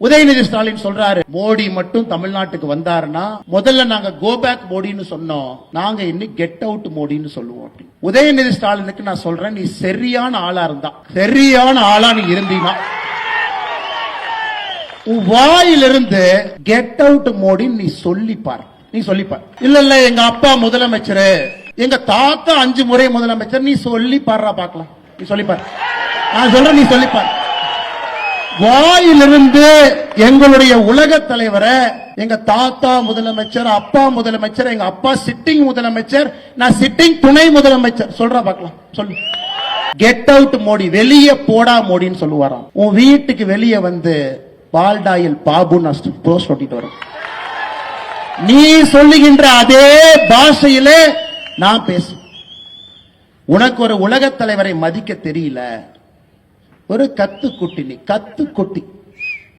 உதயநிதி ஸ்டாலின் சொல்றாரு, மோடி மட்டும் தமிழ்நாட்டுக்கு வந்தாருன்னா முதல்ல நாங்க கோ பேக் மோடின்னு சொன்னோம், நாங்க இன்னும் கெட் அவுட் மோடின்னு சொல்லுவோம். உதயநிதி ஸ்டாலினுக்கு நான் சொல்றேன், நீ சரியான ஆளா இருந்தா, சரியான ஆளா நீ இருந்தீனா, உன் வாயிலிருந்து கெட் அவுட் மோடின்னு நீ சொல்லிப்பார். நீ சொல்லிப்பார். இல்ல எங்க அப்பா முதலமைச்சர், எங்க தாத்தா 5 முறை முதலமைச்சர், நீ சொல்லி பாடுறா பாக்கலாம். நீ சொல்லிப்பார். நான் சொல்றேன், நீ சொல்லிப்பார். வாயிலிருந்து எங்களுடைய உலக தலைவரை, எங்க தாத்தா முதலமைச்சர், அப்பா முதலமைச்சர், எங்க அப்பா சிட்டிங் முதலமைச்சர், நான் சிட்டிங் துணை முதலமைச்சர் சொல்றா பாக்கலாம். சொல்லு. கெட் அவுட் மோடி, வெளியே போடா மோடின்னு சொல்லுவாராம். உன் வீட்டுக்கு வெளியே வந்து பால்டாயில் பாபு போஸ்ட் ஒட்டிட்டு வரும். நீ சொல்லுகின்ற அதே பாஷையிலே நான் பேசு. உனக்கு ஒரு உலக தலைவரை மதிக்க தெரியல, ஒரு கத்துக்குட்டி, நீ கத்துக்குட்டி.